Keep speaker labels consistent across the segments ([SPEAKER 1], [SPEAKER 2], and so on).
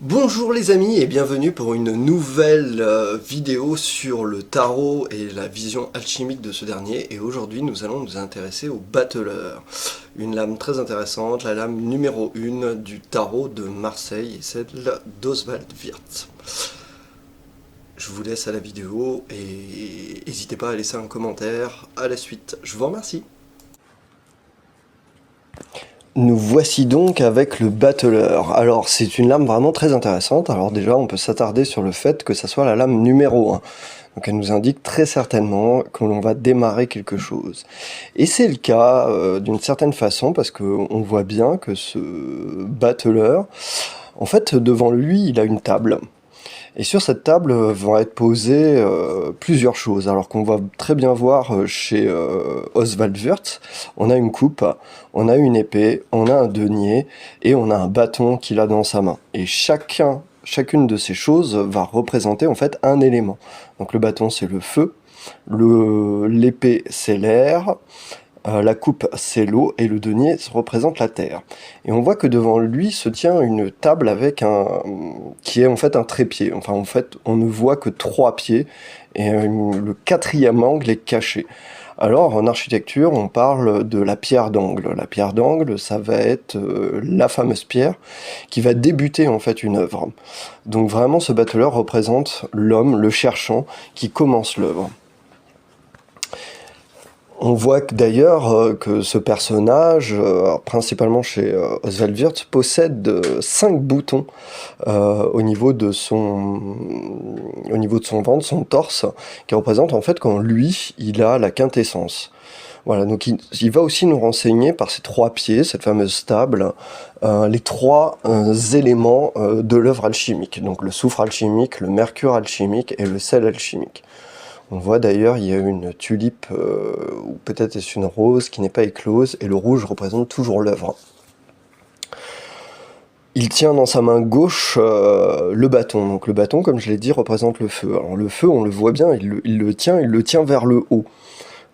[SPEAKER 1] Bonjour les amis et bienvenue pour une nouvelle vidéo sur le tarot et la vision alchimique de ce dernier. Et aujourd'hui nous allons nous intéresser au battleur. Une lame très intéressante, la lame numéro 1 du tarot de Marseille et celle d'Oswald Wirth. Je vous laisse à la vidéo et n'hésitez pas à laisser un commentaire à la suite. Je vous remercie. Nous voici donc avec le battleur. Alors c'est une lame vraiment très intéressante. Alors déjà on peut s'attarder sur le fait que ça soit la lame numéro 1. Donc elle nous indique très certainement que l'on va démarrer quelque chose. Et c'est le cas d'une certaine façon parce qu'on voit bien que ce battleur, en fait devant lui il a une table. Et sur cette table vont être posées plusieurs choses. Alors qu'on va très bien voir chez Oswald Wirth, on a une coupe, on a une épée, on a un denier et on a un bâton qu'il a dans sa main. Et chacune de ces choses va représenter en fait un élément. Donc le bâton c'est le feu, l'épée c'est l'air, la coupe c'est l'eau et le denier représente la terre. Et on voit que devant lui se tient une table avec qui est en fait un trépied. Enfin en fait on ne voit que 3 pieds et le 4e angle est caché. Alors en architecture on parle de la pierre d'angle. La pierre d'angle ça va être la fameuse pierre qui va débuter en fait une œuvre. Donc vraiment ce battleur représente l'homme, le cherchant qui commence l'œuvre. On voit d'ailleurs que ce personnage, principalement chez Oswald Wirth, possède 5 boutons au niveau de son ventre, son torse, qui représente en fait quand lui, il a la quintessence. Voilà, donc il va aussi nous renseigner par ces 3 pieds, cette fameuse table, les 3 éléments de l'œuvre alchimique. Donc le soufre alchimique, le mercure alchimique et le sel alchimique. On voit d'ailleurs, il y a une tulipe, ou peut-être est-ce une rose, qui n'est pas éclose, et le rouge représente toujours l'œuvre. Il tient dans sa main gauche le bâton. Donc le bâton, comme je l'ai dit, représente le feu. Alors le feu, on le voit bien, il le tient vers le haut.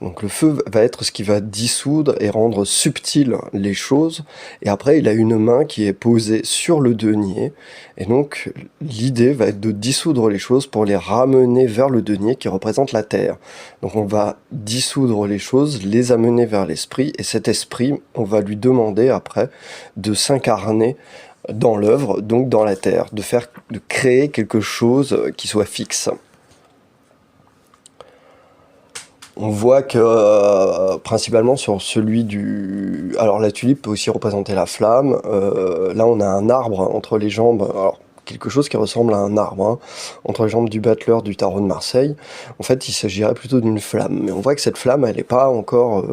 [SPEAKER 1] Donc le feu va être ce qui va dissoudre et rendre subtil les choses. Et après, il a une main qui est posée sur le denier. Et donc l'idée va être de dissoudre les choses pour les ramener vers le denier qui représente la terre. Donc on va dissoudre les choses, les amener vers l'esprit. Et cet esprit, on va lui demander après de s'incarner dans l'œuvre, donc dans la terre, de créer quelque chose qui soit fixe. On voit que principalement sur celui du... Alors la tulipe peut aussi représenter la flamme. Là on a un arbre entre les jambes, alors quelque chose qui ressemble à un arbre, hein, entre les jambes du battleur du tarot de Marseille. En fait il s'agirait plutôt d'une flamme. Mais on voit que cette flamme elle n'est pas encore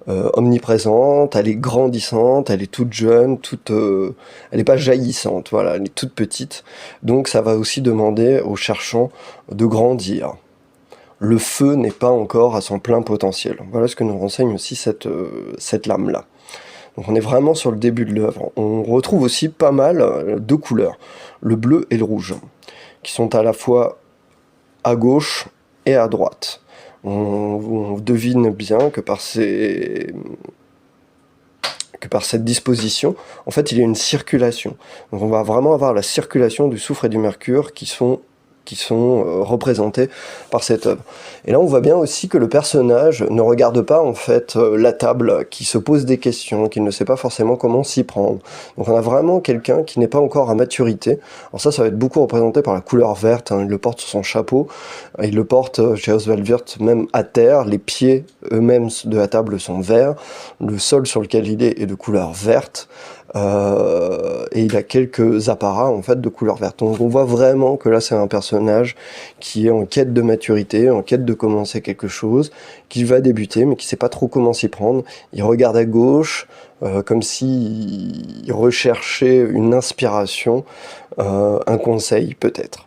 [SPEAKER 1] omniprésente, elle est grandissante, elle est toute jeune, elle n'est pas jaillissante, voilà, elle est toute petite. Donc ça va aussi demander aux cherchants de grandir. Le feu n'est pas encore à son plein potentiel. Voilà ce que nous renseigne aussi cette lame-là. Donc on est vraiment sur le début de l'œuvre. On retrouve aussi pas mal de couleurs, le bleu et le rouge, qui sont à la fois à gauche et à droite. On devine bien que par cette disposition, en fait, il y a une circulation. Donc on va vraiment avoir la circulation du soufre et du mercure qui sont représentés par cette œuvre. Et là on voit bien aussi que le personnage ne regarde pas en fait la table, qui se pose des questions, qui ne sait pas forcément comment s'y prendre. Donc on a vraiment quelqu'un qui n'est pas encore à maturité. Alors ça va être beaucoup représenté par la couleur verte, hein. Il le porte sur son chapeau, il le porte chez Oswald Wirth même à terre, les pieds eux-mêmes de la table sont verts, le sol sur lequel il est de couleur verte, et il a quelques apparats en fait de couleur verte. Donc on voit vraiment que là c'est un personnage qui est en quête de maturité, en quête de commencer quelque chose, qui va débuter mais qui sait pas trop comment s'y prendre. Il regarde à gauche comme s'il recherchait une inspiration, un conseil peut-être.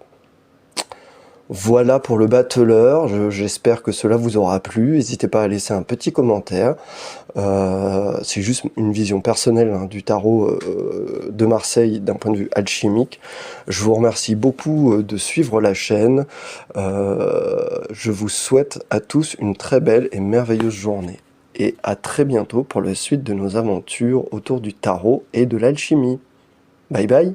[SPEAKER 1] Voilà pour le battleur, j'espère que cela vous aura plu, n'hésitez pas à laisser un petit commentaire, c'est juste une vision personnelle hein, du tarot de Marseille d'un point de vue alchimique. Je vous remercie beaucoup de suivre la chaîne, je vous souhaite à tous une très belle et merveilleuse journée, et à très bientôt pour la suite de nos aventures autour du tarot et de l'alchimie. Bye bye.